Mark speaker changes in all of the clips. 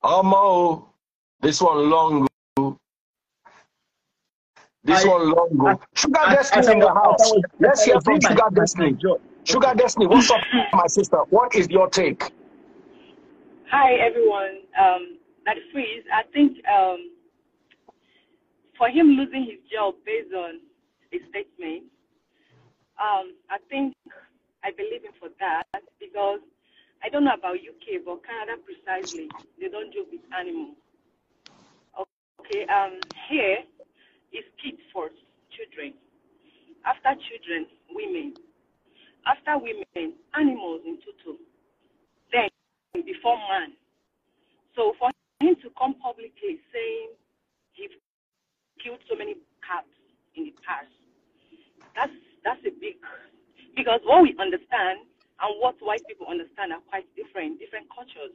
Speaker 1: Omo, this one long. This one long go. Sugar Destiny in the house. Let's hear from Sugar Destiny. Sugar Destiny, what's up, my sister? What is your take?
Speaker 2: Hi, everyone. That is Freeze. I think for him losing his job based on a statement, I think I believe him for that because I don't know about UK, but Canada precisely, they don't joke with animals. Okay, here is kids first, children. After children, women. After women, animals in total. Then, before man. So for him to come publicly saying he killed so many cats in the past, that's a big, because what we understand and what white people understand are quite different cultures.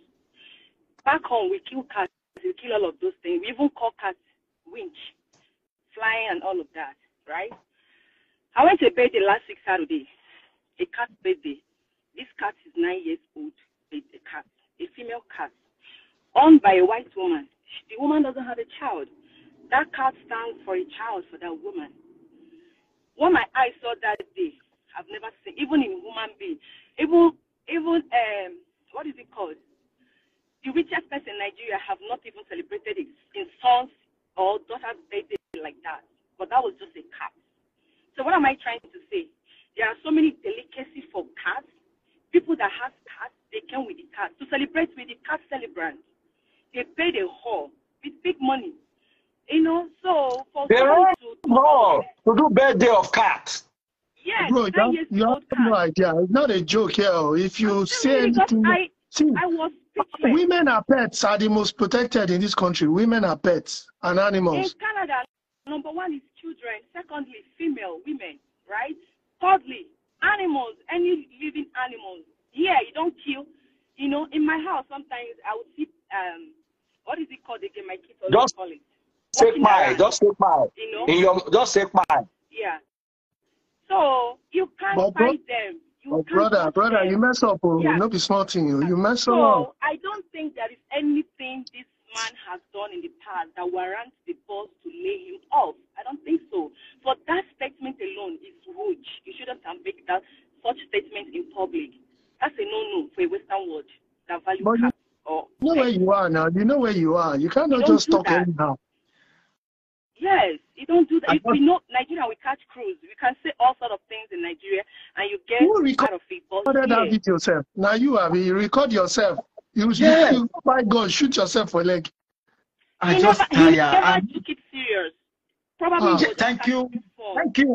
Speaker 2: Back home, we kill cats, we kill all of those things. We even call cats winch, flying and all of that, right? I went to a birthday last week Saturday, a cat's birthday. This cat is 9 years old, a cat, a female cat, owned by a white woman. The woman doesn't have a child. That cat stands for a child for that woman. What my eyes saw that day, I've never seen, even in human being. Even what is it called? The richest person in Nigeria have not even celebrated it in sons or daughter's birthday like that. But that was just a cat. So what am I trying to say? There are so many delicacies for cats. People that have cats, they come with the cats. To celebrate with the cat celebrant, they pay the hall with big money. You know, so for
Speaker 1: to do birthday of cats.
Speaker 2: Yes,
Speaker 3: bro, you have no idea. It's not a joke here. If you say anything,
Speaker 2: I was speechless.
Speaker 3: Women are pets are the most protected in this country. Women are pets and animals.
Speaker 2: In Canada, number one is children. Secondly, female women, right? Thirdly, animals, any living animals. Here, you don't kill. You know, in my house, sometimes I would see, what is it called again? My kids always call it.
Speaker 1: Just take mine. You know? Just take mine.
Speaker 2: Yeah. So you can't find them.
Speaker 3: Brother, you mess up. Yeah. Not be smarting you. You mess up.
Speaker 2: So I don't think there is anything this man has done in the past that warrants the boss to lay him off. I don't think so. For that statement alone is rude. You shouldn't have made that such statement in public. That's a no-no for a Western world that value cats.
Speaker 3: You know where you are now. You know where you are. You cannot just talk anyhow.
Speaker 2: Yes, you don't do that. We know Nigeria, we catch crews. We can say all sorts of things in Nigeria, and you get out of it.
Speaker 3: But that video yourself. Now you record yourself. You by God, shoot yourself for leg.
Speaker 2: He never took it serious. Probably.
Speaker 4: Thank you.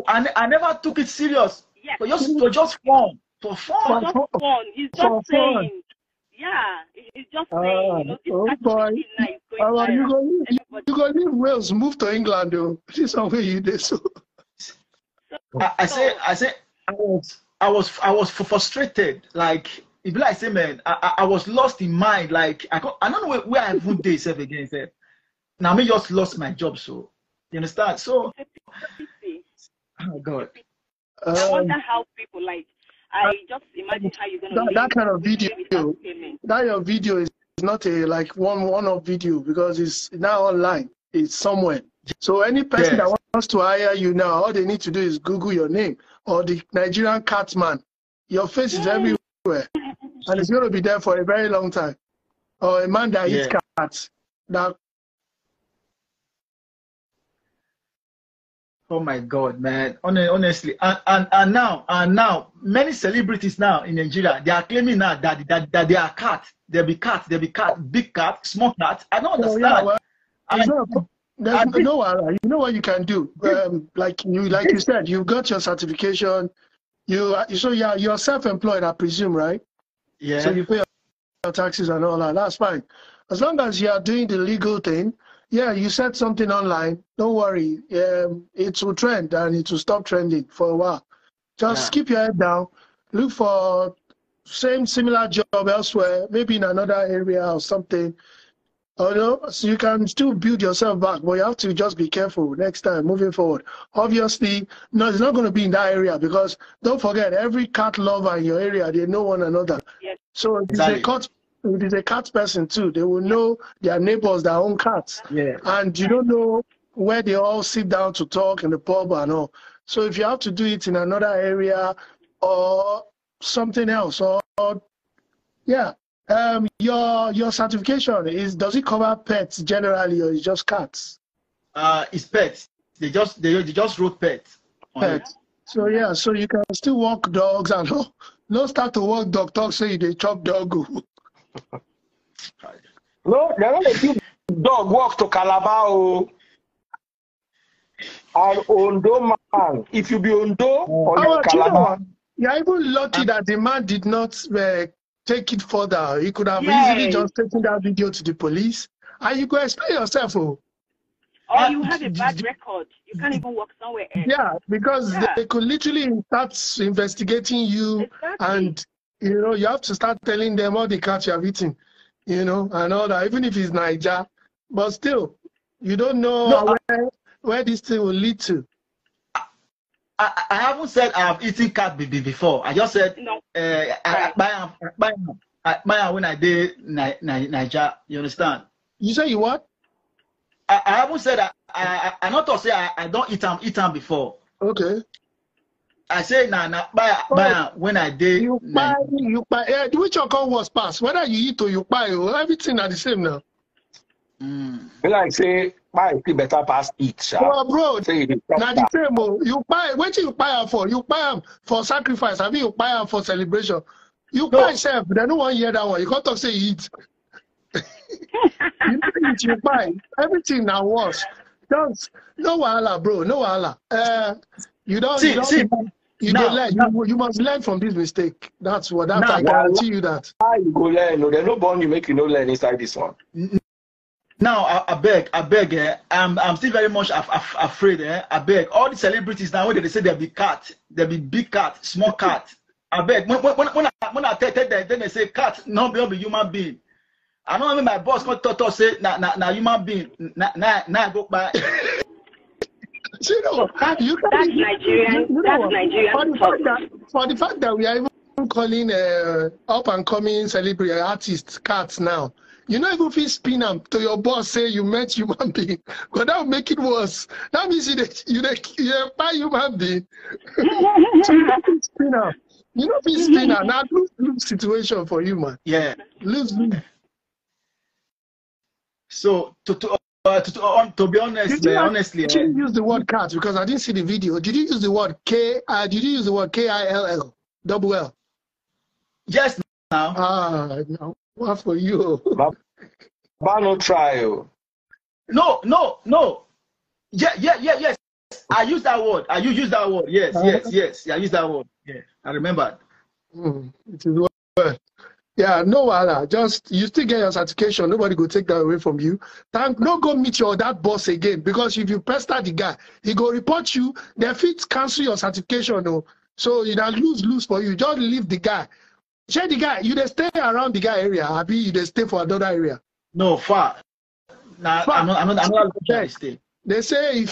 Speaker 4: I never took it serious. Yes. For just fun. For fun.
Speaker 2: He's just saying. Yeah, it's just saying,
Speaker 3: oh boy. You go leave Wales, move to England, though. This is somewhere you did so.
Speaker 4: I was frustrated. Like, if I say, man, I was lost in mind. Like, I don't know where I even did self again. Now me just lost my job. So you understand? So, oh God.
Speaker 2: I wonder how people like. I just imagine how you're gonna
Speaker 3: that kind of video. That your video is not a like one-off video because it's now online. It's somewhere. So any person that wants to hire you now, all they need to do is Google your name or the Nigerian Catman. Your face is everywhere, and it's going to be there for a very long time. Or a man that eats cats. That.
Speaker 4: Oh my God, man! Honestly, and now, many celebrities now in Nigeria, they are claiming now that they are cats. There be cats, big cats, small cats. I don't understand.
Speaker 3: You know what you can do? Like you said, you've got your certification. You're self-employed, I presume, right?
Speaker 4: Yeah. So
Speaker 3: you pay your taxes and all that. That's fine. As long as you are doing the legal thing. Yeah, you said something online. Don't worry. It will trend and it will stop trending for a while. Just keep your head down. Look for similar job elsewhere, maybe in another area or something. So you can still build yourself back, but you have to just be careful next time moving forward. Obviously, no, it's not going to be in that area because don't forget, every cat lover in your area, they know one another.
Speaker 2: Yes.
Speaker 3: So it's a cut if it's a cat person too, they will know their neighbors, their own cats.
Speaker 4: Yeah.
Speaker 3: And you don't know where they all sit down to talk in the pub and all. So if you have to do it in another area or something else, or yeah. Your certification does it cover pets generally, or is just cats?
Speaker 4: It's pets. They just wrote pets.
Speaker 3: Pets. So yeah, so you can still walk dogs and no start to walk dog say they chop dog.
Speaker 1: No, they're not a big dog walk to Calabar and Ondo man. If you be Ondo or Calabar,
Speaker 3: you're even lucky that the man did not take it further. He could have easily just taken that video to the police, and you could explain yourself.
Speaker 2: Or you have a bad record. You can't even walk somewhere else.
Speaker 3: Yeah, because they could literally start investigating you, and you have to start telling them all the cats you have eaten, and all that. Even if it's Niger, but still, you don't know where this thing will lead to.
Speaker 4: I haven't said I've eaten cat before. I just said
Speaker 2: no.
Speaker 4: I buy when I did Niger. You understand?
Speaker 3: You say you what?
Speaker 4: I haven't said I not to say I don't eat them before.
Speaker 3: Okay.
Speaker 4: I say buy when I did.
Speaker 3: You buy. Yeah, which account was passed? Whether you eat or you buy, everything are the same now.
Speaker 1: Like say buy better pass eat.
Speaker 3: Well, bro, now the same. You buy. What you buy them for? You buy them for sacrifice. I mean, you buy them for celebration. You buy yourself. They don't want to hear that one. You can't talk say you eat. You buy everything now was. Don't no wahala, bro. No wahala. You must learn from this mistake. That's what I guarantee you that.
Speaker 1: You go learn. No, there's no bond you make you no learn inside this one.
Speaker 4: Now I beg. I'm still very much afraid. I beg. All the celebrities now when they say they'll be cat, they'll be big cat, small cat. I beg. When I tell them, then they say cat, no be human being. I don't know my boss come to say na human being. Na go by.
Speaker 2: That's Nigerian. That's Nigerian.
Speaker 3: For the fact that we are even calling up and coming celebrity artists cats now, you not even feel spin them to your boss say you met human being, but that will make it worse. That means you buy human being. So you don't feel spin them. You don't feel spin them. Now lose situation for you, man.
Speaker 4: Yeah.
Speaker 3: Lose.
Speaker 4: So to be honest, honestly,
Speaker 3: did you use the word cat because I didn't see the video? Did you use the word Did you use the word KILL? Double L.
Speaker 4: Yes. Now.
Speaker 3: No. What for you?
Speaker 1: But no trial.
Speaker 4: No. Yes. I use that word. You use that word. Yes. I use that word. Yeah. I remembered.
Speaker 3: It is well. Yeah, no wahala. Just you still get your certification. Nobody will take that away from you. No go meet that boss again because if you pester the guy, he go report you. They fit cancel your certification. No, so you don't lose for you. Just leave the guy. Share the guy. You they stay around the guy area. Happy you they stay for another area.
Speaker 4: No far. Nah, I'm not stay.
Speaker 3: They say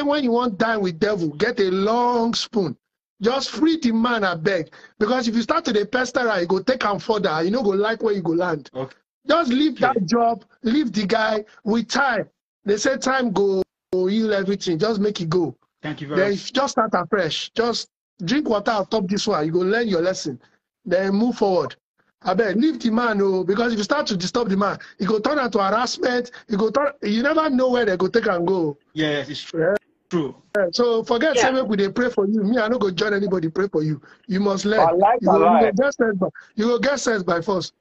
Speaker 3: when you want dine with devil, get a long spoon. Just free the man, I beg. Because if you start to the pester, you go take him further. You know, go like where you go land.
Speaker 4: Okay.
Speaker 3: Just leave that job, leave the guy with time. They say time go heal everything. Just make it go.
Speaker 4: Thank you very much.
Speaker 3: Just start afresh. Just drink water on top this one. You go learn your lesson. Then move forward. I beg, leave the man, because if you start to disturb the man, it go turn into harassment. You never know where they go take and go.
Speaker 4: Yes, it's true. True.
Speaker 3: So forget say we they pray for you. Me, I don't go join anybody pray for you. You must learn. You will get sense by force.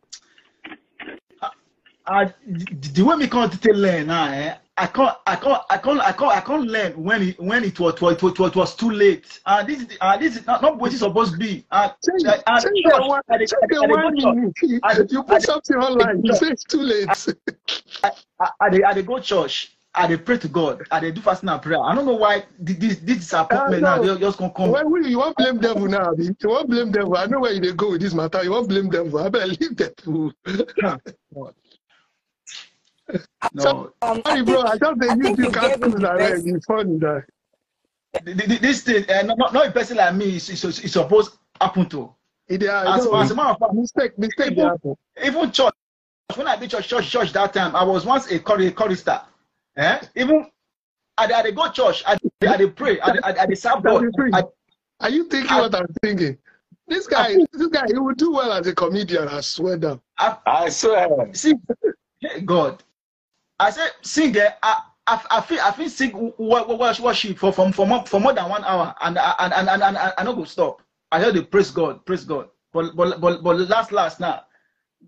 Speaker 4: The way me can't learn now, I can't learn when it was too late. This is not what it's supposed to be.
Speaker 3: You put something online. You say it's too late.
Speaker 4: I go church. I pray to God. I do fasting and prayer. I don't know why this disappointment now. They're just gonna come.
Speaker 3: You won't blame devil now. You won't blame devil. I know where you go with this matter. You won't blame devil. I better leave devil.
Speaker 4: No.
Speaker 3: Sorry, bro. I just use you can't do that. It's funny that.
Speaker 4: This thing, not a person like me is supposed to happen to.
Speaker 3: As a matter of fact, mistake
Speaker 4: even church, when I did church that time, I was once a chorister. Even I go church, I pray, I serve God.
Speaker 3: Are you thinking what I'm thinking? This guy, he would do well as a comedian, I swear down.
Speaker 1: I swear.
Speaker 4: See, God. I said, sing there. I feel sing worship for more than 1 hour, and I not go stop. I heard the praise God. But last now,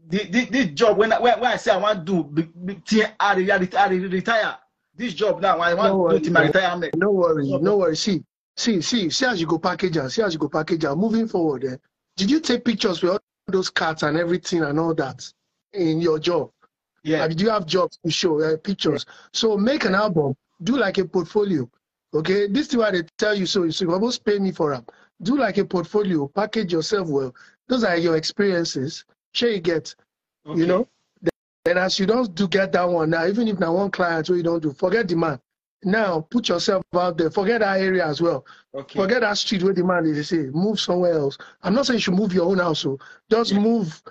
Speaker 4: this job when I say I want to do, I retire. This job now I want to do my retirement.
Speaker 3: No worry. See as you go package and moving forward. Did you take pictures with all those cards and everything and all that in your job?
Speaker 4: Yeah.
Speaker 3: Did you have jobs to show pictures? Yeah. So make an album, do like a portfolio. Okay, this is what they tell you. So you're supposed to pay me for them. Do like a portfolio, package yourself well. Those are your experiences. Share you get, you know. Then as you don't get that one now, even if now one client where you don't do, forget the man. Now put yourself out there. Forget that area as well.
Speaker 4: Okay.
Speaker 3: Forget that street where the man is. They say move somewhere else. I'm not saying you should move your own house. So just move.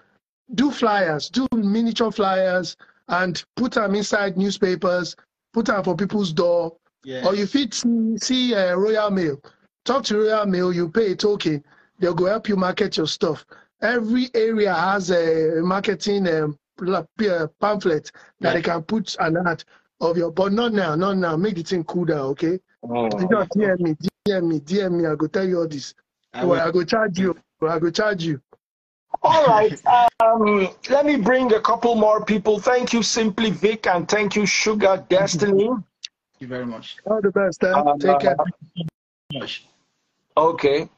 Speaker 3: Do flyers, do miniature flyers, and put them inside newspapers, put them for people's door.
Speaker 4: Yeah.
Speaker 3: Or you see Royal Mail. Talk to Royal Mail, you pay a token, they'll go help you market your stuff. Every area has a marketing pamphlet that they can put an ad of your, but not now, make the thing cool down, okay? You just DM me, I go tell you all this. I go charge you.
Speaker 1: All right. Let me bring a couple more people. Thank you, Simply Vic, and thank you, Sugar Destiny.
Speaker 4: Thank you very much.
Speaker 3: All the best. Take care.
Speaker 1: Okay.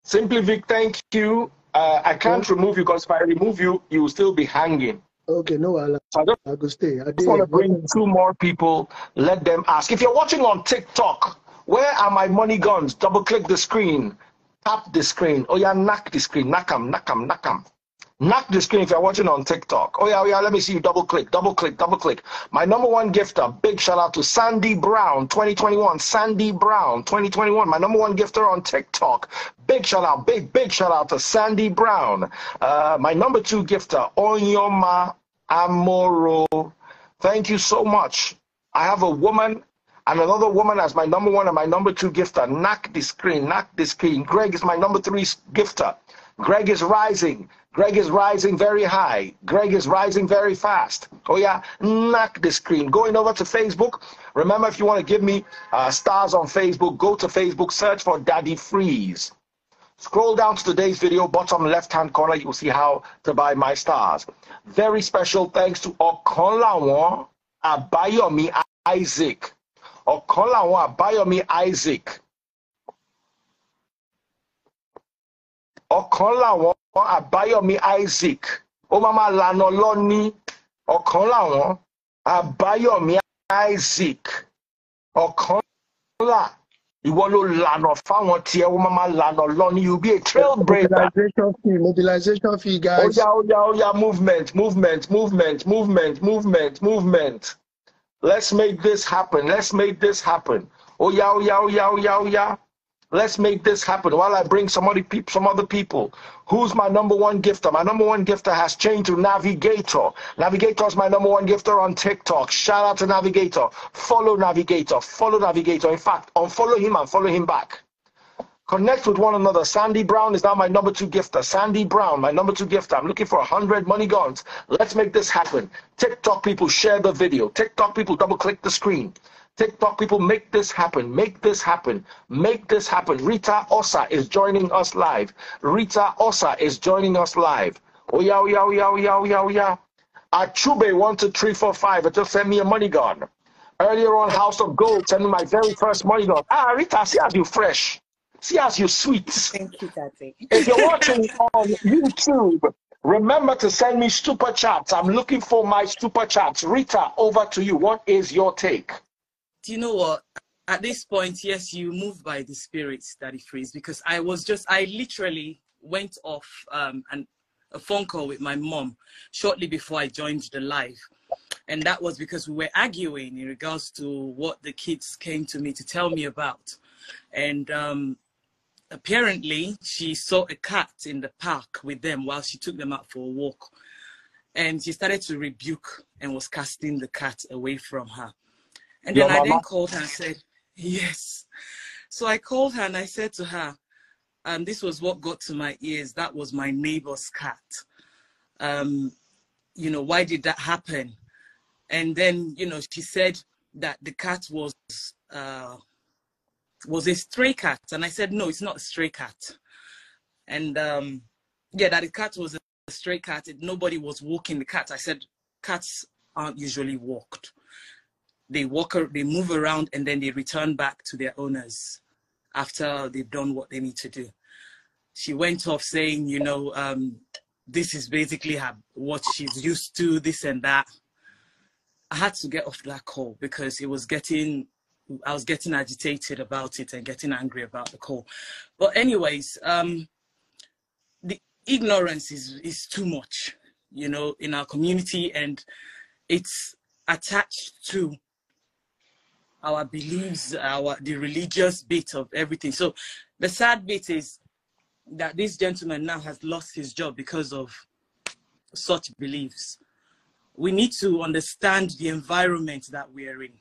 Speaker 1: Simply Vic, thank you. I can't remove you because if I remove you, you will still be hanging.
Speaker 3: Okay, no, I'll go stay. I
Speaker 1: just want to bring 2 more people. Let them ask. If you're watching on TikTok, where are my money guns? Double click the screen. Tap the screen. Oh yeah, knock the screen. Knock 'em. Knock the screen if you're watching on TikTok. Oh yeah, let me see you. Double click. My #1 gifter, big shout out to Sandy Brown 2021. Sandy Brown 2021. My #1 gifter on TikTok. Big shout out, big shout out to Sandy Brown. My #2 gifter, Onyoma Amoro. Thank you so much. I have a woman and another woman as my #1 and my #2 gifter. Knock the screen. Greg is my #3 gifter. Greg is rising very high. Greg is rising very fast. Oh yeah, knock the screen. Going over to Facebook. Remember, if you want to give me stars on Facebook, go to Facebook, search for Daddy Freeze. Scroll down to today's video, bottom left-hand corner, you will see how to buy my stars. Very special thanks to Okonlawon Abayomi Isaac. Okonlawon Abayomi Isaac. Okonlawon Abayomi Isaac. O mama lano loni. Okonlawon Abayomi Isaac. Okonla. Ìwọ ló lànà fáwọn tí ẹ wọ́n máa lànà lọ ní, you be a trailbreaker.
Speaker 3: Mobilization fee, guys.
Speaker 1: Oh yeah, movement. Let's make this happen. Oh yeah. Let's make this happen while I bring some other people. Who's my #1 gifter? My #1 gifter has changed to Navigator. Navigator is my #1 gifter on TikTok. Shout out to Navigator. Follow Navigator. In fact, unfollow him and follow him back. Connect with one another. Sandy Brown is now my #2 gifter. Sandy Brown, my #2 gifter. I'm looking for 100 money guns. Let's make this happen. TikTok people, share the video. TikTok people, double click the screen. TikTok people, make this happen. Rita Osa is joining us live. Oh yeah. Achube 12345. It just sent me a money gun. Earlier on, House of Gold sent me my very first money gun. Rita, see as you fresh. See as you sweet.
Speaker 5: Thank you, Daddy.
Speaker 1: If you're watching on YouTube, remember to send me super chats. I'm looking for my super chats. Rita, over to you. What is your take?
Speaker 5: Do you know what? At this point, yes, you move by the spirit, Daddy Freeze, because I literally went off and a phone call with my mom shortly before I joined the live. And that was because we were arguing in regards to what the kids came to me to tell me about. And apparently she saw a cat in the park with them while she took them out for a walk. And she started to rebuke and was casting the cat away from her. And
Speaker 1: Your
Speaker 5: then I
Speaker 1: mama?
Speaker 5: then called her and said, yes. So I called her and I said to her, this was what got to my ears. That was my neighbor's cat. You know, why did that happen? And then, you know, she said that the cat was a stray cat. And I said, no, it's not a stray cat. And yeah, that the cat was a stray cat. Nobody was walking the cat. I said, cats aren't usually walked. They move around and then they return back to their owners after they've done what they need to do. She went off saying, you know, this is basically what she's used to, this and that. I had to get off that call because I was getting agitated about it and getting angry about the call. But anyways, the ignorance is too much, you know, in our community, and it's attached to our beliefs, the religious bit of everything. So the sad bit is that this gentleman now has lost his job because of such beliefs. We need to understand the environment that we are in,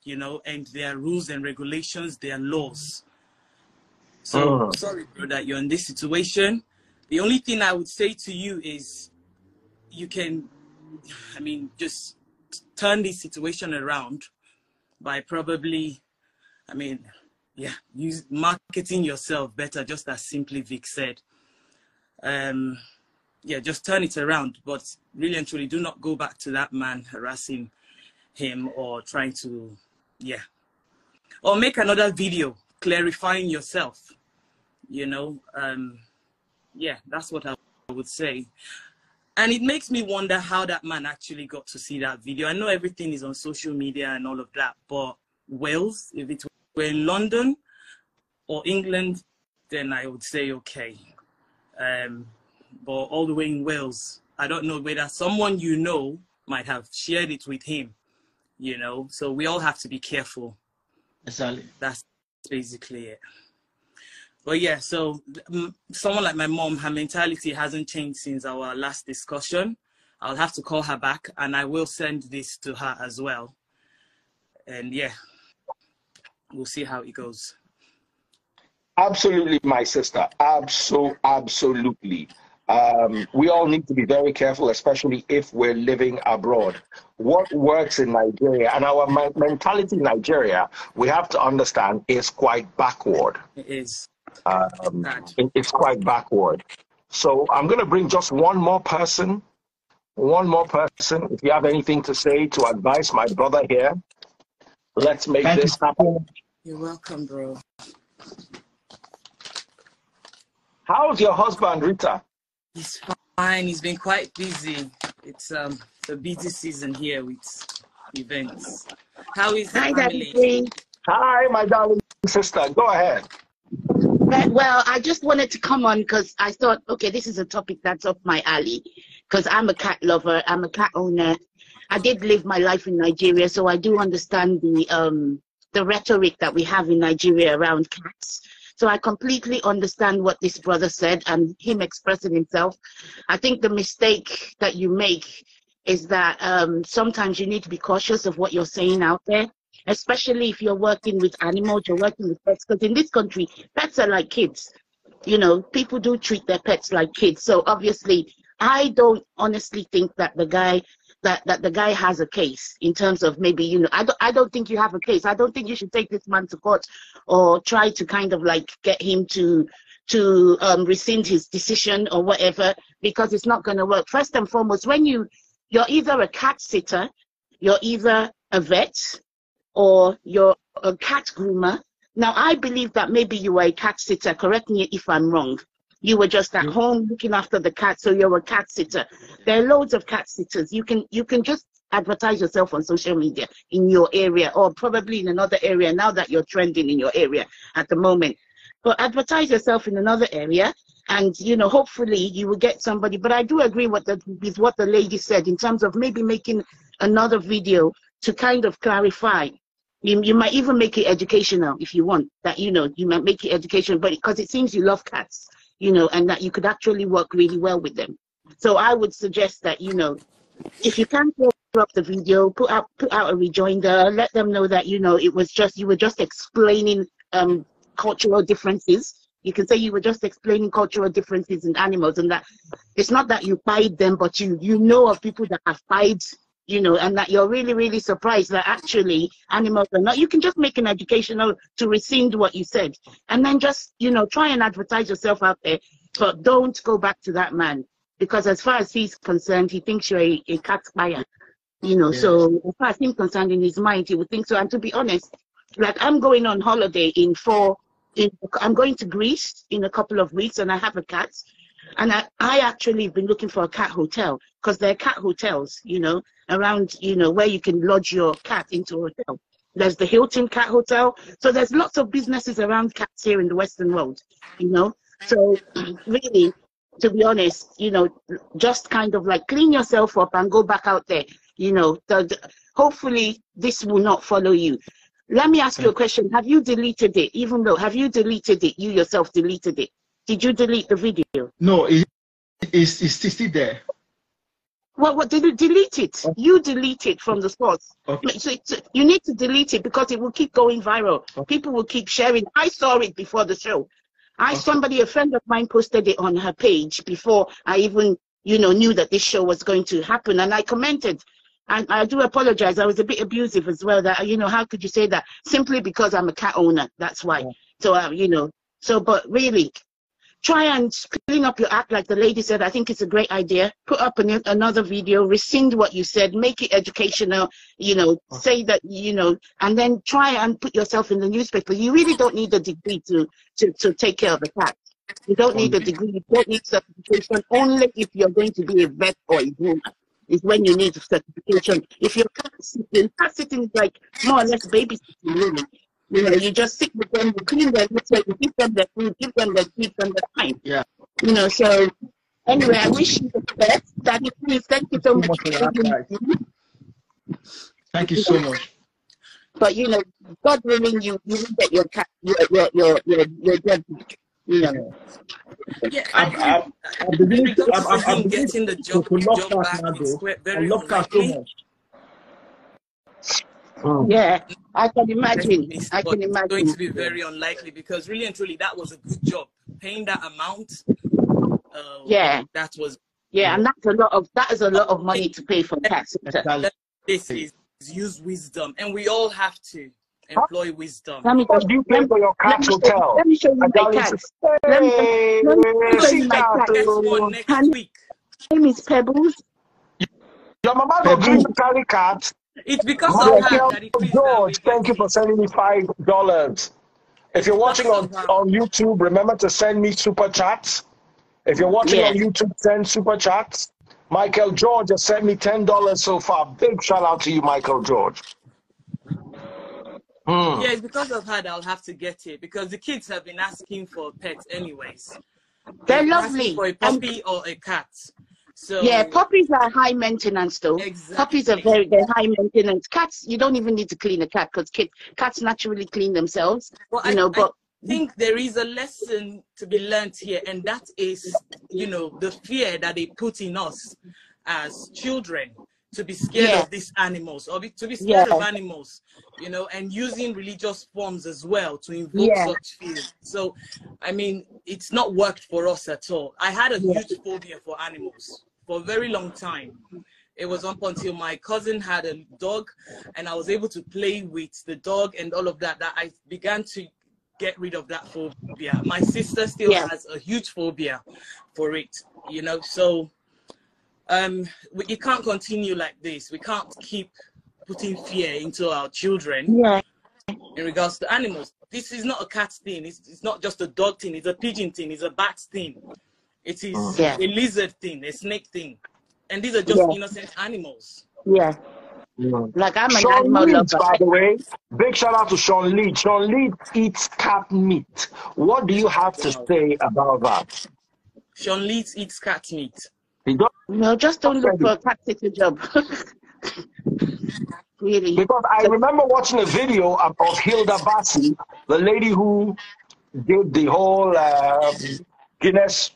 Speaker 5: you know, and there are rules and regulations, there are laws. So sorry, bro, that you're in this situation. The only thing I would say to you is you can, I mean, just turn this situation around by probably, I mean, yeah, use marketing yourself better, just as simply Vic said. Yeah, just turn it around, but really and truly do not go back to that man harassing him or trying to, yeah. Or make another video clarifying yourself, you know. Yeah, that's what I would say. And it makes me wonder how that man actually got to see that video. I know everything is on social media and all of that, but Wales, if it were in London or England, then I would say okay. But all the way in Wales, I don't know whether someone you know might have shared it with him, you know. So we all have to be careful.
Speaker 4: Exactly.
Speaker 5: That's basically it. But yeah, so someone like my mom, her mentality hasn't changed since our last discussion. I'll have to call her back, and I will send this to her as well. And yeah, we'll see how it goes.
Speaker 1: Absolutely, my sister. Absolutely. We all need to be very careful, especially if we're living abroad. What works in Nigeria and our mentality in Nigeria, we have to understand, is quite backward.
Speaker 5: It is.
Speaker 1: It's quite backward. So I'm going to bring just one more person. If you have anything to say to advise my brother here, let's make this happen.
Speaker 5: You're welcome, bro.
Speaker 1: How's your husband, Rita?
Speaker 5: He's fine. He's been quite busy. It's the busy season here with events. How is the family?
Speaker 1: Hi, my darling sister. Go ahead.
Speaker 6: Well, I just wanted to come on because I thought, okay, this is a topic that's up my alley because I'm a cat lover. I'm a cat owner. I did live my life in Nigeria, so I do understand the rhetoric that we have in Nigeria around cats. So I completely understand what this brother said and him expressing himself. I think the mistake that you make is that sometimes you need to be cautious of what you're saying out there, especially if you're working with animals, you're working with pets, because in this country, pets are like kids. You know, people do treat their pets like kids. So obviously, I don't honestly think that the guy the guy has a case in terms of maybe, you know, I don't think you have a case. I don't think you should take this man to court or try to kind of like get him to rescind his decision or whatever, because it's not going to work. First and foremost, when you're either a cat sitter, you're either a vet, or you're a cat groomer. Now, I believe that maybe you were a cat sitter. Correct me if I'm wrong. You were just at home looking after the cat, so you're a cat sitter. There are loads of cat sitters. You can just advertise yourself on social media in your area, or probably in another area now that you're trending in your area at the moment. But advertise yourself in another area, and, you know, hopefully you will get somebody. But I do agree with what the lady said in terms of maybe making another video to kind of clarify You might even make it educational if you want. That, you know, you might make it educational, but because it seems you love cats, you know, and that you could actually work really well with them. So I would suggest that, you know, if you can throw up the video, put out a rejoinder, let them know that, you know, it was just, you were just explaining cultural differences. You can say you were just explaining cultural differences in animals, and that it's not that you pied them, but you know of people that have pied, you know, and that you're really, really surprised that actually animals are not. You can just make an educational to rescind what you said, and then just, you know, try and advertise yourself out there, but don't go back to that man, because as far as he's concerned, he thinks you're a cat buyer, you know. So as far as he's concerned, in his mind, he would think so. And to be honest, like, I'm going on holiday I'm going to Greece in a couple of weeks, and I have a cat. And I actually been looking for a cat hotel, because there are cat hotels, you know, around, you know, where you can lodge your cat into a hotel. There's the Hilton Cat Hotel. So there's lots of businesses around cats here in the Western world, you know. So really, to be honest, you know, just kind of like clean yourself up and go back out there, you know. Hopefully this will not follow you. Let me ask you a question. Have you deleted it? Have you deleted it? You yourself deleted it. Did you delete the video?
Speaker 4: No, it's still there.
Speaker 6: What did you delete it? You delete it from the source.
Speaker 4: Okay.
Speaker 6: So you need to delete it, because it will keep going viral. People will keep sharing. I saw it before the show. A friend of mine posted it on her page before I even, you know, knew that this show was going to happen, and I commented. And I do apologize. I was a bit abusive as well. That, you know, how could you say that? Simply because I'm a cat owner. That's why. So, you know, but really, try and clean up your act, like the lady said. I think it's a great idea. Put up another video, rescind what you said, make it educational, you know, say that, you know, and then try and put yourself in the newspaper. You really don't need a degree to take care of a cat. You don't need a degree. You don't need certification. Only if you're going to be a vet or a groomer is when you need certification. If you're cat sitting is like more or less babysitting, really. You know, you just sit with them, you clean their litter, you give them their food, give them their treats, and they're fine.
Speaker 4: Yeah.
Speaker 6: You know, so anyway, I wish you the best. Daddy, please, thank you so much for
Speaker 4: that. Thank you so much.
Speaker 6: But you know, God willing, you will get your cat, your dead, you know.
Speaker 5: Yeah, I'm getting the job back.
Speaker 4: I love cats so much.
Speaker 6: Yeah, I can imagine. I can imagine.
Speaker 5: It's going to be very unlikely, because really and truly, that was a good job. Paying that amount.
Speaker 6: Yeah.
Speaker 5: That was.
Speaker 6: Yeah, and that is a lot of money to pay for cats.
Speaker 5: This is use wisdom, and we all have to employ wisdom.
Speaker 6: Let me show you my cats. Let me show you my cats.
Speaker 5: Next week.
Speaker 6: Her name is Pebbles.
Speaker 1: Your mama will give you carry cat.
Speaker 5: It's because of her that
Speaker 1: George, thank you for sending me $5. If you're watching on YouTube, remember to send me super chats. If you're watching on YouTube, send super chats. Michael George has sent me $10 so far. Big shout out to you, Michael George.
Speaker 5: Yeah, it's because of her that I'll have to get it, because the kids have been asking for pets anyways.
Speaker 6: They're lovely.
Speaker 5: For a puppy or a cat. So
Speaker 6: yeah, puppies are high maintenance though.
Speaker 5: Exactly.
Speaker 6: Puppies are they're high maintenance. Cats, you don't even need to clean a cat, because cats naturally clean themselves.
Speaker 5: Well, I think there is a lesson to be learned here, and that is, you know, the fear that they put in us as children, to be scared of these animals, or to be scared of animals, you know, and using religious forms as well to invoke such fear. So, I mean, it's not worked for us at all. I had a huge phobia for animals for a very long time. It was up until my cousin had a dog, and I was able to play with the dog and all of that, that I began to get rid of that phobia. My sister still has a huge phobia for it, you know. So it can't continue like this. We can't keep putting fear into our children in regards to animals. This is not a cat thing. It's not just a dog thing. It's a pigeon thing. It's a bat thing. It is a lizard thing, a snake thing. And these are just innocent animals.
Speaker 6: Yeah. Like I'm an
Speaker 1: Sean
Speaker 6: animal
Speaker 1: Leeds,
Speaker 6: lover.
Speaker 1: by the way, big shout out to Sean Leeds. Sean Leeds eats cat meat. What do you have to say about that?
Speaker 5: Sean Leeds eats cat meat.
Speaker 6: No, just don't look for a cat job. really.
Speaker 1: Because I
Speaker 6: So,
Speaker 1: remember watching a video of Hilda Bassi, the lady who did the whole Guinness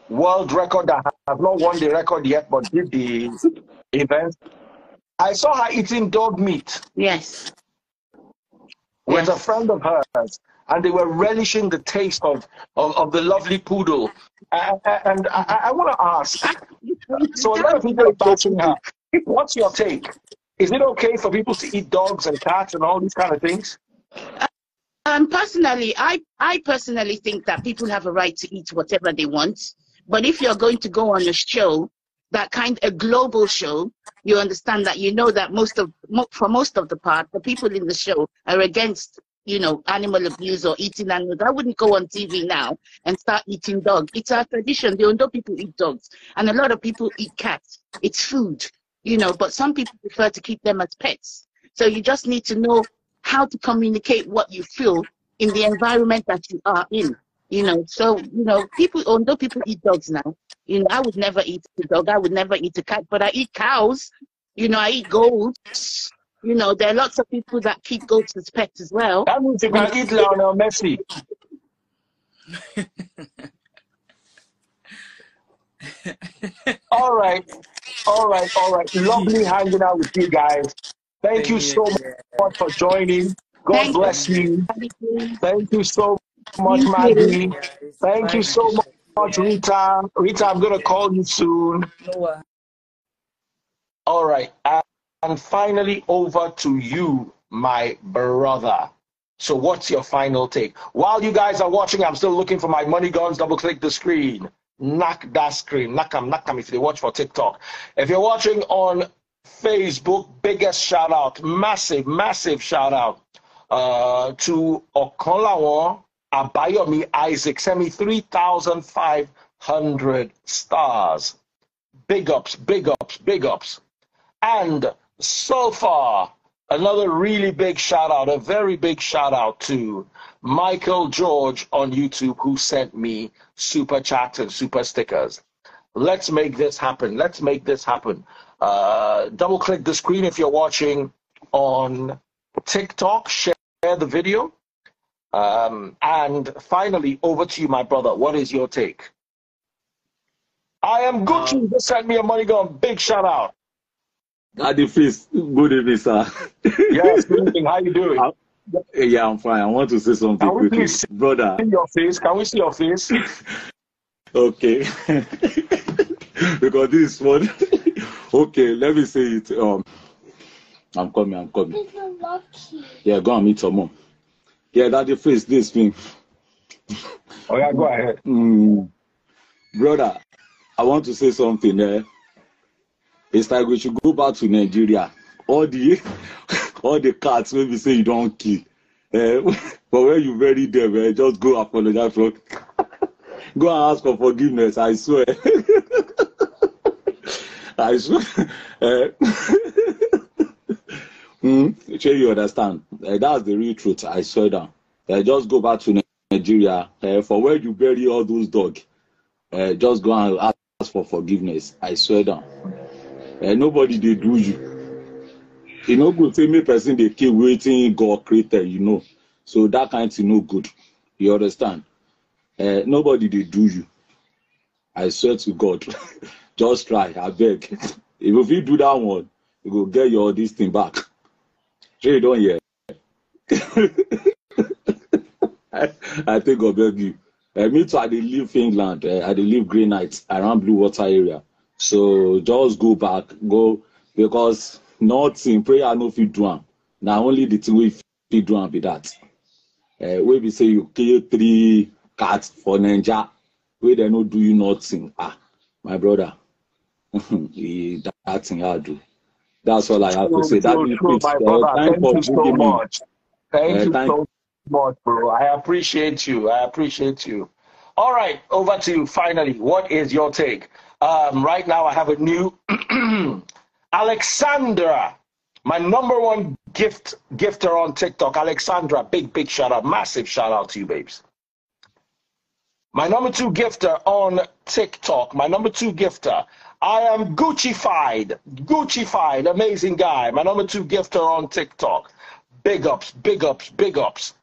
Speaker 1: World Record that have not won the record yet, but did the event. I saw her eating dog meat
Speaker 6: yes,
Speaker 1: with a
Speaker 6: yes.
Speaker 1: friend of hers, and they were relishing the taste of the lovely poodle. And I want to ask, so a lot of people are bashing her. What's your take? Is it okay for people to eat dogs and cats and all these kind of things?
Speaker 6: Personally, I personally think that people have a right to eat whatever they want. But if you're going to go on a show, a global show, you understand that you know that for most of the part, the people in the show are against, animal abuse or eating animals. I wouldn't go on TV now and start eating dog. It's our tradition. The Ondo people eat dogs, and a lot of people eat cats. It's food, but some people prefer to keep them as pets. So you just need to know how to communicate what you feel in the environment that you are in. So although people eat dogs now, I would never eat a dog, I would never eat a cat, but I eat cows, I eat goats. There are lots of people that keep goats as pets as well.
Speaker 1: That means you can eat Lionel Messi. All right. Lovely hanging out with you guys. Thank you so much for joining. God bless you. Thank you so much, Maggie. Thank you so much, Rita. Rita, I'm going to call you soon. All right. And finally, over to you, my brother. So what's your final take? While you guys are watching, I'm still looking for my money guns. Double click the screen. Knock that screen. Knock them if they watch for TikTok. If you're watching on Facebook, biggest shout out, massive shout out to Okonlawo Abayomi Isaac. Send me 3,500 stars. Big ups. And so far, another really big shout out, a very big shout out to Michael George on YouTube, who sent me super chats and super stickers. Let's make this happen. Double click the screen if you're watching on TikTok, share the video. And finally, over to you, my brother. What is your take? I am Gucci. Just sent me a money gun. Big shout out.
Speaker 7: Daddy Freeze, good evening, sir.
Speaker 1: Yes, good evening. How you doing?
Speaker 7: Yeah, I'm fine. I want to say something
Speaker 1: Can we
Speaker 7: quickly.
Speaker 1: please
Speaker 7: Brother.
Speaker 1: see your face? Can we see your face?
Speaker 7: Okay. Because this one. Okay, let me say it. I'm coming. Yeah, go and meet your mom. Yeah, Daddy Freeze, this thing.
Speaker 1: Oh, yeah, go ahead.
Speaker 7: Brother, I want to say something there. It's like we should go back to Nigeria. All the cats maybe say you don't kill. But when you bury them, just go apologize for. Go and ask for forgiveness. I swear. I swear. Sure you understand. That's the real truth. I swear down. Just go back to Nigeria. For where you bury all those dogs. Just go and ask for forgiveness. I swear down. Nobody they do you. You know, good say me person they keep waiting God created, So that kind of no good. You understand? Nobody they do you. I swear to God. Just try, I beg. If you do that one, you go get your this thing back. Sure you don't hear. I think God beg you. Me too, I dey live England. I dey live Green Heights around Blue Water area. So just go back, because nothing prayer no fit do am. Now only the thing we fit do am be that. Where we say you kill 3 cats for Ninja, where they no do you nothing. My brother, that thing I do. That's all I have to say.
Speaker 1: True, my brother. Thank you so much. Thank you so much, bro. I appreciate you. All right, over to you. Finally, what is your take? Right now, I have a new Alexandra, my #1 gifter on TikTok. Alexandra, big shout out, massive shout out to you, babes. My #2 gifter on TikTok, my #2 gifter, I am Gucci-fied. Gucci-fied. Amazing guy. My number 2 gifter on TikTok. Big ups, big ups, big ups.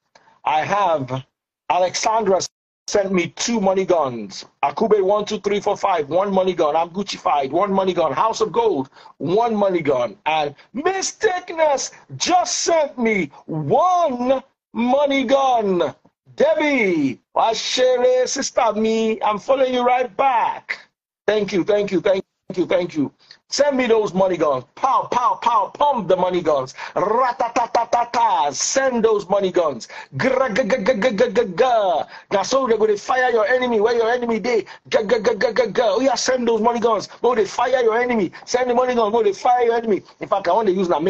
Speaker 1: I have Alexandra sent me 2 money guns. Akube 1, 2, 3, 4, 5. 1 money gun. I'm Gucci-fied. 1 money gun. House of Gold. 1 money gun. And Miss Thickness just sent me 1 money gun. Debbie, Washere, sister me, I'm following you right back. Thank you, thank you, thank you, thank you. Send me those money guns. Pow, pow, pow, pump the money guns. Ratatatatata, send those money guns. Gra, ga, ga, ga, ga, ga, ga, ga. Now, so they're going to fire your enemy where your enemy they. Ga, ga, ga, ga, ga, ga. Oh, yeah, send those money guns. Go, they fire your enemy. Send the money guns. Go, they fire your enemy. In fact, I want to use now,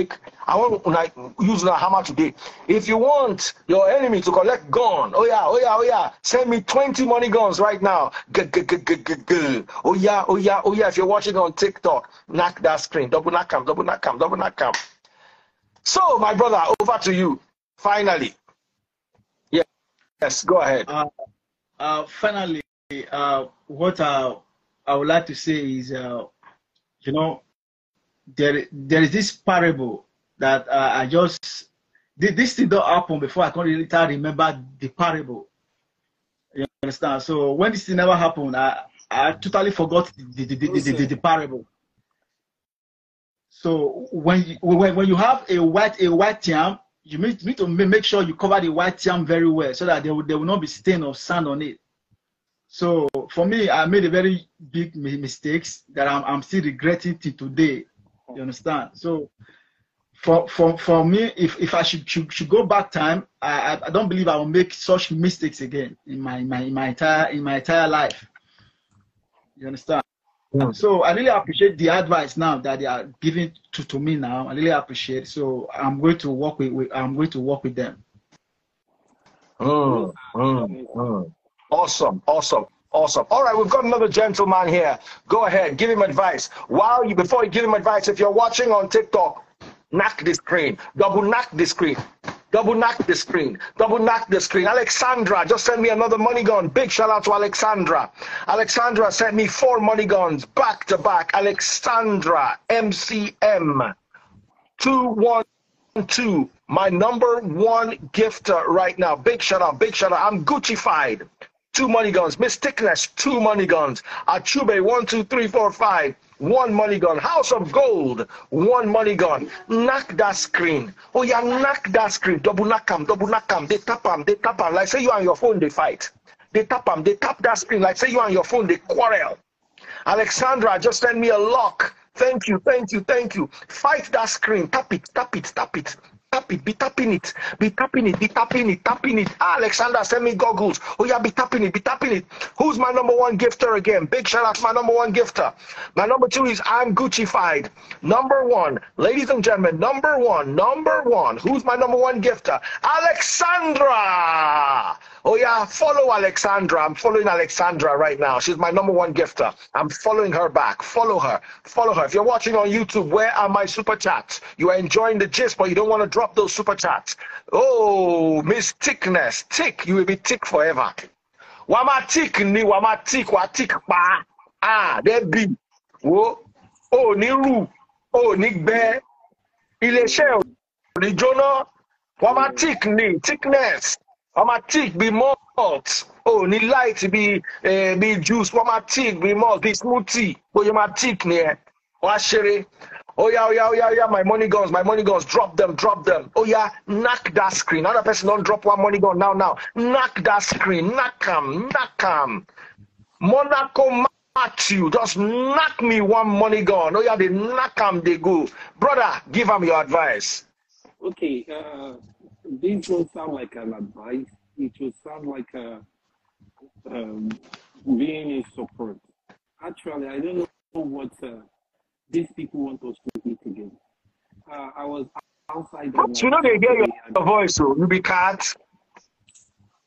Speaker 1: I want to use now hammer today. If you want your enemy to collect gun, oh yeah, oh yeah, oh yeah, send me 20 money guns right now. G, g, g, g, g, g. Oh yeah, oh yeah, oh yeah. If you're watching on TikTok, knock that screen. Double knock cam, double knock cam, double knock cam. So, my brother, over to you. Finally. Yeah. Yes, go ahead.
Speaker 4: Finally, what I would like to say is, you know, there is this parable that I just, this thing don't happen before I can really remember the parable. You understand? So when this thing never happened, I totally forgot the parable. So when you have a white yam, you need to make sure you cover the white yam very well so that there will not be stain of sand on it. So for me, I made a very big mistakes that I'm still regretting till today. You understand? So for me, if I should go back time, I don't believe I will make such mistakes again in my entire life. You understand? Yeah. So I really appreciate the advice now that they are giving to me now. I really appreciate. So I'm going to work with them.
Speaker 1: Awesome, awesome, awesome. All right, we've got another gentleman here. Go ahead, give him advice. Before you give him advice, if you're watching on TikTok, knock the screen, double knock the screen. Double knock the screen. Double knock the screen. Alexandra just sent me another money gun. Big shout out to Alexandra. Alexandra sent me 4 money guns back to back. Alexandra MCM 212. My number 1 gifter right now. Big shout out. Big shout out. I'm Gucci-fied. 2 money guns. Miss Thickness 2 money guns. Achube 1, 2, 3, 4, 5. 1 money gun. House of Gold, 1 money gun. Knock that screen. Oh yeah, knock that screen. Double knock them, double knock them. They tap them, they tap them. Like say you and your phone they fight. They tap them, they tap that screen. Like say you and your phone they quarrel. Alexandra just send me a lock. Thank you, thank you, thank you. Fight that screen. Tap it, tap it, tap it. Tap it, be tapping it, be tapping it, be tapping it, tapping it. Alexander, send me goggles. Oh yeah, be tapping it, be tapping it. Who's my number 1 gifter again? Big shout out to my number 1 gifter. My number 2 is I'm Gucci-fied. Number 1, ladies and gentlemen, number one. Who's my number 1 gifter? Alexandra. Oh yeah, follow Alexandra. I'm following Alexandra right now. She's my number 1 gifter. I'm following her back. Follow her. Follow her. If you're watching on YouTube, where are my super chats? You are enjoying the gist, but you don't want to drop those super chats. Oh, Miss Thickness. Tick. You will be tick forever. Wama tick ni wama tick wa tick pa. Ah, there be. Oh, ni ru. Oh, ni gbe. Ilé-iṣẹ́ ni jóná. Wama tick ni thickness. Wama tick be malt. Oh, ni light be juice. Wama tick be malt be smoothie. Oh, you ma tick ni e. Wa shere. Oh yeah, my money guns, drop them. Oh yeah, knock that screen. Another person don't drop 1 money gun now. Knock that screen, knock him. Monaco Matthew, just knock me 1 money gun. Oh yeah, they knock him, they go. Brother, give him your advice.
Speaker 8: Okay, this will sound like an advice. It will sound like being a support. Actually, I don't know what these people want us to eat again. I was outside.
Speaker 1: You know they hear your voice, so you be cat.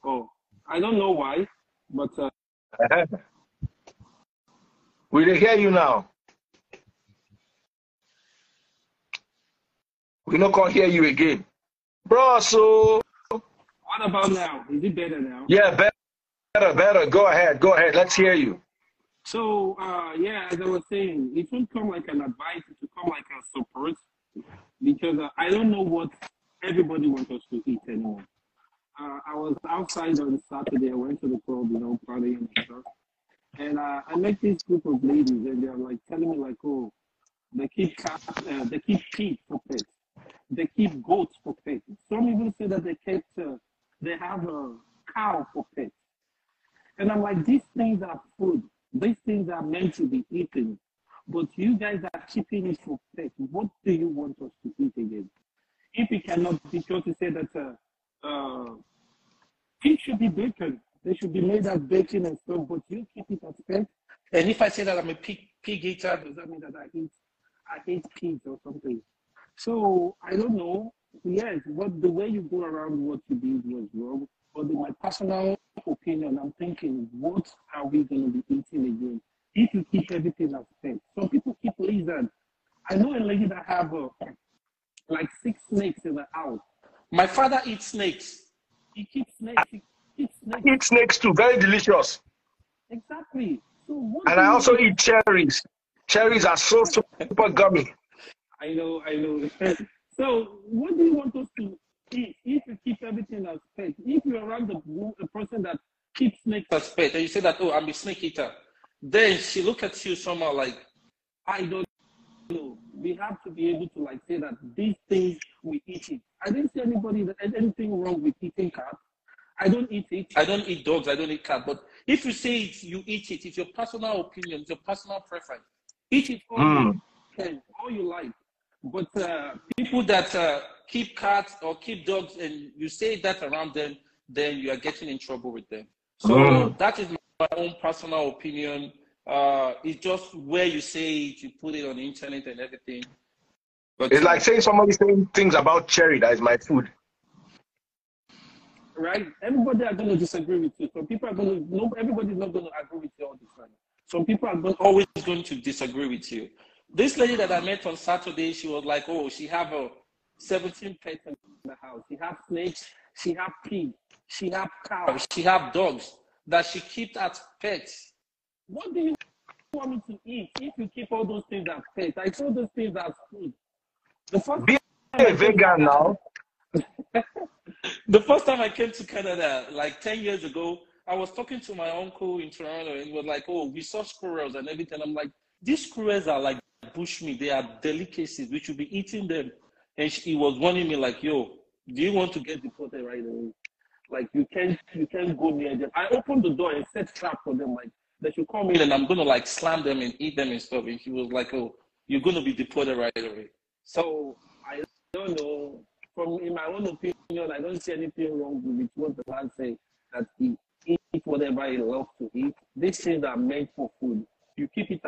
Speaker 8: Oh, I don't know why, but
Speaker 1: we they hear you now. We not gonna hear you again, bro. So
Speaker 8: what about now? Is it better now?
Speaker 1: Yeah, better. Go ahead. Let's hear you.
Speaker 8: So, yeah, as I was saying, it won't come like an advice, it will come like a support because I don't know what everybody wants us to eat anymore. I was outside on Saturday, I went to the club, partying and stuff. And I met this group of ladies, and they're like telling me, like, oh, they keep sheep for pets, they keep goats for pets. Some even say that they have a cow for pets. And I'm like, these things are food. These things are meant to be eaten. But you guys are keeping it for pets. What do you want us to eat again? If we cannot, because you say that pig should be bacon. They should be made as bacon and stuff, but you keep it as pets. And if I say that I'm a pig eater, does that mean that I hate pigs or something? So I don't know. Yes, but the way you go around what you did was wrong. But in my personal opinion, I'm thinking, what are we going to be eating again? If you keep everything as pets. Some people keep lizards. I know a lady that have like 6 snakes in the house. My father eats snakes. He keeps snakes. He eats snakes.
Speaker 1: I eat snakes too, very delicious.
Speaker 8: Exactly. So
Speaker 1: and I also eat cherries. Cherries are so super gummy.
Speaker 8: I know. So what do you want us to eat if you keep everything as pet? If you're around a person that keeps snakes as pet, and you say that, oh, I'm a snake eater, then she look at you somehow like, I don't know. We have to be able to like say that these things we eat it. I didn't see anything wrong with eating cat. I don't eat it. I don't eat dogs. I don't eat cat. But if you say it, you eat it. It's your personal opinion. It's your personal preference. Eat it all you like. But people that keep cats or keep dogs and you say that around them, then you are getting in trouble with them. So that is my own personal opinion. It's just where you say it, you put it on the internet and everything. But
Speaker 1: it's like saying somebody saying things about cherry that is my food.
Speaker 8: Right? Everybody are going to disagree with you. Some people are going to, no, everybody's not going to agree with you all the time. Some people are always going to disagree with you. This lady that I met on Saturday, she was like, oh, she have 17 pets in the house. She have snakes, she have pigs, she have cows, she have dogs that she keeps as pets. What do you want me to eat if you keep all those things as pets? I saw those things as food.
Speaker 1: Be a vegan now.
Speaker 8: The first time I came to Canada, like 10 years ago, I was talking to my uncle in Toronto and he was like, oh, we saw squirrels and everything. I'm like, these squirrels are like bushmeat. They are delicacies. We should be eating them. And he was warning me like, yo, do you want to get deported right away? Like, you can't go near them. I opened the door and set trap for them. Like, they should come in and I'm going to like slam them and eat them and stuff. And he was like, oh, you're going to be deported right away. So I don't know. In my own opinion, I don't see anything wrong with what the man says, that he eat whatever he loves to eat. These things are meant for food. You keep it